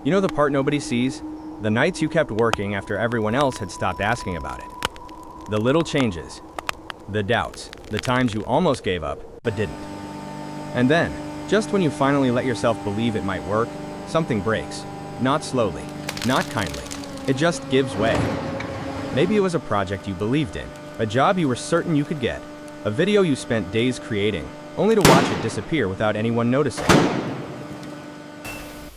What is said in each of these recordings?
You know the part nobody sees? The nights you kept working after everyone else had stopped asking about it. The little changes. The doubts. The times you almost gave up, but didn't. And then, just when you finally let yourself believe it might work, something breaks. Not slowly. Not kindly. It just gives way. Maybe it was a project you believed in. A job you were certain you could get. A video you spent days creating, only to watch it disappear without anyone noticing.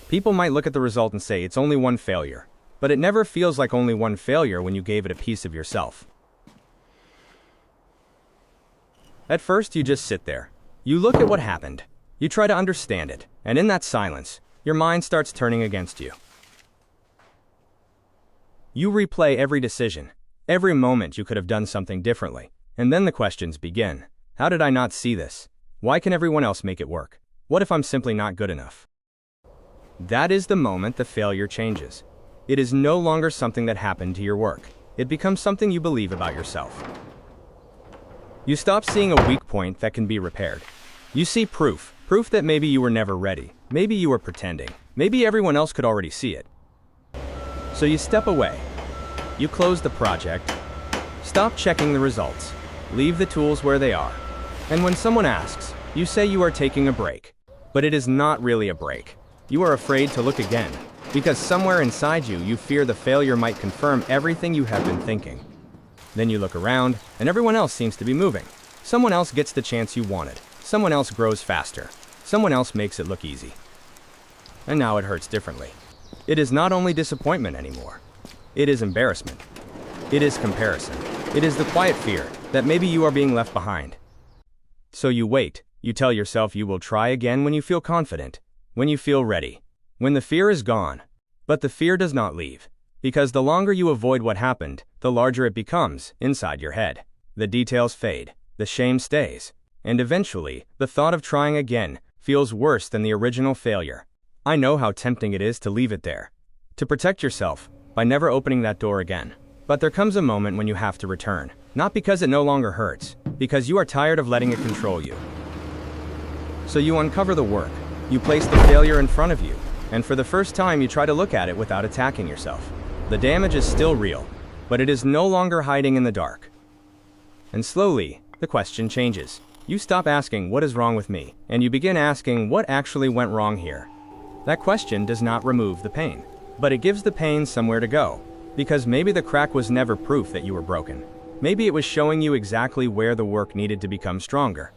People might look at the result and say it's only one failure, but it never feels like only one failure when you gave it a piece of yourself. At first, you just sit there. You look at what happened. You try to understand it, and in that silence, your mind starts turning against you. You replay every decision, every moment you could have done something differently, and then the questions begin. How did I not see this? Why can everyone else make it work? What if I'm simply not good enough? That is the moment the failure changes. It is no longer something that happened to your work. It becomes something you believe about yourself. You stop seeing a weak point that can be repaired. You see proof that maybe you were never ready, maybe you were pretending, maybe everyone else could already see it. So you step away. You close the project. Stop checking the results. Leave the tools where they are. And when someone asks, you say you are taking a break. But it is not really a break. You are afraid to look again, because somewhere inside you, you fear the failure might confirm everything you have been thinking. Then you look around, and everyone else seems to be moving. Someone else gets the chance you wanted. Someone else grows faster. Someone else makes it look easy. And now it hurts differently. It is not only disappointment anymore. It is embarrassment. It is comparison. It is the quiet fear that maybe you are being left behind. So you wait. You tell yourself you will try again when you feel confident, when you feel ready, when the fear is gone. But the fear does not leave, because the longer you avoid what happened, the larger it becomes inside your head. The details fade, the shame stays, and eventually, the thought of trying again feels worse than the original failure. I know how tempting it is to leave it there, to protect yourself by never opening that door again. But there comes a moment when you have to return, not because it no longer hurts, because you are tired of letting it control you. So you uncover the work. You place the failure in front of you, and for the first time you try to look at it without attacking yourself. The damage is still real, but it is no longer hiding in the dark. And slowly, the question changes. You stop asking, what is wrong with me? And you begin asking, what actually went wrong here? That question does not remove the pain, but it gives the pain somewhere to go, because maybe the crack was never proof that you were broken. Maybe it was showing you exactly where the work needed to become stronger.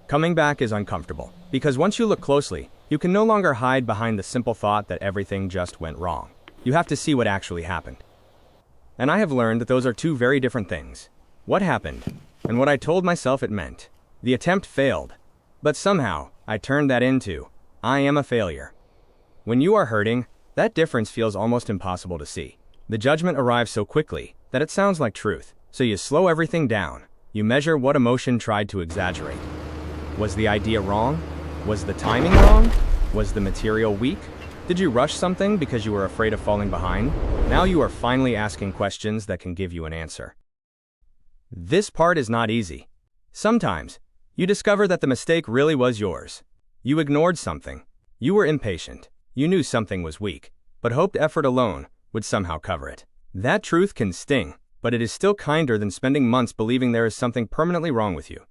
Coming back is uncomfortable, because once you look closely, you can no longer hide behind the simple thought that everything just went wrong. You have to see what actually happened. And I have learned that those are two very different things. What happened, and what I told myself it meant. The attempt failed, but somehow, I turned that into, I am a failure. When you are hurting, that difference feels almost impossible to see. The judgment arrives so quickly that it sounds like truth, so you slow everything down. You measure what emotion tried to exaggerate. Was the idea wrong? Was the timing wrong? Was the material weak? Did you rush something because you were afraid of falling behind? Now you are finally asking questions that can give you an answer. This part is not easy. Sometimes, you discover that the mistake really was yours. You ignored something. You were impatient. You knew something was weak, but hoped effort alone would somehow cover it. That truth can sting, but it is still kinder than spending months believing there is something permanently wrong with you.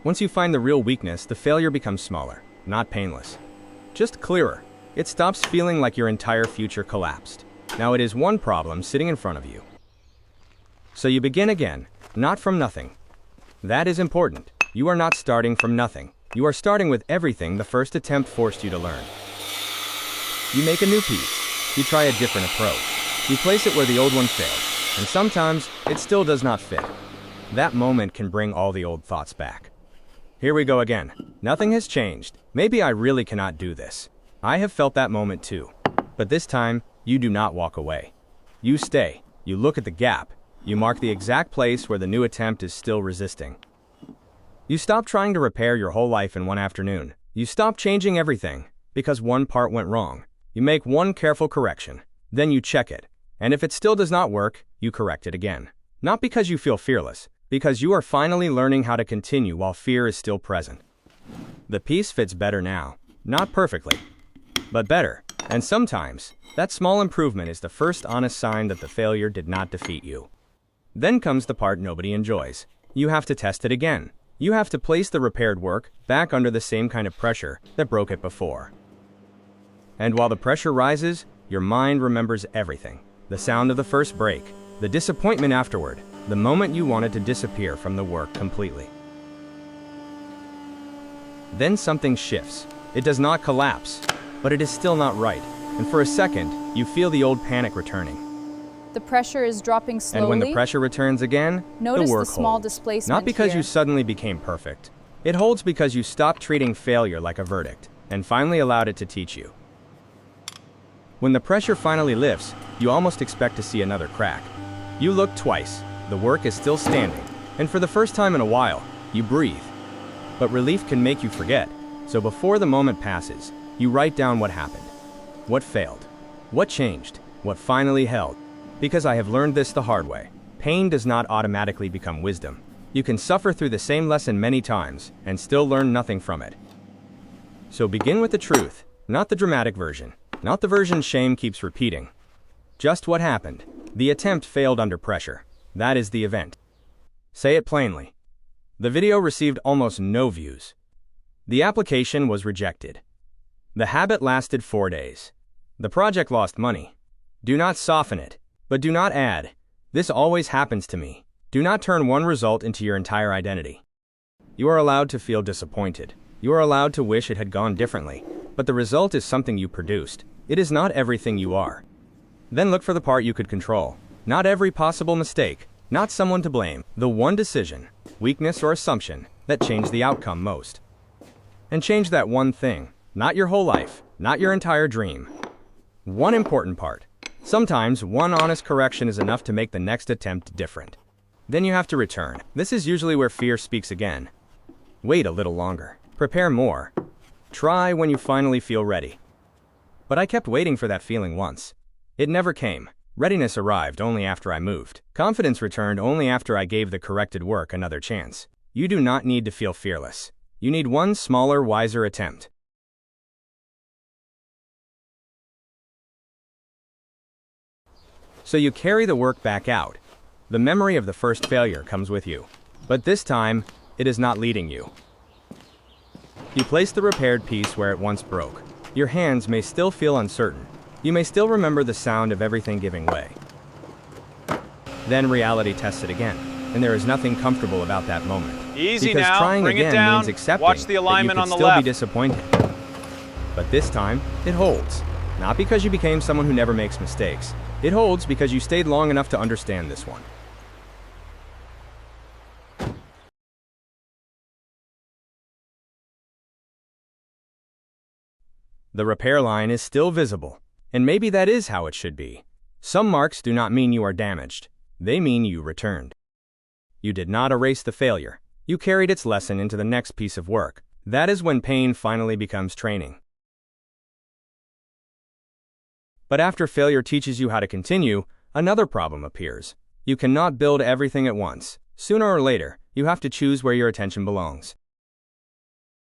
Once you find the real weakness, the failure becomes smaller, not painless. Just clearer. It stops feeling like your entire future collapsed. Now it is one problem sitting in front of you. So you begin again, not from nothing. That is important. You are not starting from nothing. You are starting with everything the first attempt forced you to learn. You make a new piece. You try a different approach. You place it where the old one failed, and sometimes it still does not fit. That moment can bring all the old thoughts back. Here we go again. Nothing has changed. Maybe I really cannot do this. I have felt that moment too. But this time, you do not walk away. You stay. You look at the gap. You mark the exact place where the new attempt is still resisting. You stop trying to repair your whole life in one afternoon. You stop changing everything because one part went wrong. You make one careful correction. Then you check it. And if it still does not work, you correct it again. Not because you feel fearless, because you are finally learning how to continue while fear is still present. The piece fits better now. Not perfectly, but better. And sometimes, that small improvement is the first honest sign that the failure did not defeat you. Then comes the part nobody enjoys. You have to test it again. You have to place the repaired work back under the same kind of pressure that broke it before. And while the pressure rises, your mind remembers everything. The sound of the first break, the disappointment afterward, the moment you wanted to disappear from the work completely. Then something shifts. It does not collapse, but it is still not right. And for a second, you feel the old panic returning. The pressure is dropping slowly. And when the pressure returns again, notice the work the small holds. displacement Not because here. you suddenly became perfect. It holds because you stopped treating failure like a verdict and finally allowed it to teach you. When the pressure finally lifts, you almost expect to see another crack. You look twice. The work is still standing. And for the first time in a while, you breathe. But relief can make you forget. So before the moment passes, you write down what happened. What failed? What changed? What finally held? Because I have learned this the hard way. Pain does not automatically become wisdom. You can suffer through the same lesson many times and still learn nothing from it. So begin with the truth, not the dramatic version, not the version shame keeps repeating. Just what happened. The attempt failed under pressure. That is the event. Say it plainly. The video received almost no views. The application was rejected. The habit lasted 4 days. The project lost money. Do not soften it. But do not add, this always happens to me. Do not turn one result into your entire identity. You are allowed to feel disappointed. You are allowed to wish it had gone differently. But the result is something you produced. It is not everything you are. Then look for the part you could control. Not every possible mistake. Not someone to blame. The one decision, weakness or assumption that changed the outcome most. And change that one thing. Not your whole life. Not your entire dream. One important part. Sometimes, one honest correction is enough to make the next attempt different. Then you have to return. This is usually where fear speaks again. Wait a little longer. Prepare more. Try when you finally feel ready. But I kept waiting for that feeling once. It never came. Readiness arrived only after I moved. Confidence returned only after I gave the corrected work another chance. You do not need to feel fearless. You need one smaller, wiser attempt. So you carry the work back out. The memory of the first failure comes with you. But this time, it is not leading you. You place the repaired piece where it once broke. Your hands may still feel uncertain. You may still remember the sound of everything giving way. Then reality tests it again, and there is nothing comfortable about that moment. Easy because now, trying bring it again down. means accepting Watch the alignment that on you the could still left. be disappointed. But this time, it holds. Not because you became someone who never makes mistakes. It holds because you stayed long enough to understand this one. The repair line is still visible, and maybe that is how it should be. Some marks do not mean you are damaged. They mean you returned. You did not erase the failure. You carried its lesson into the next piece of work. That is when pain finally becomes training. But after failure teaches you how to continue, another problem appears. You cannot build everything at once. Sooner or later, you have to choose where your attention belongs.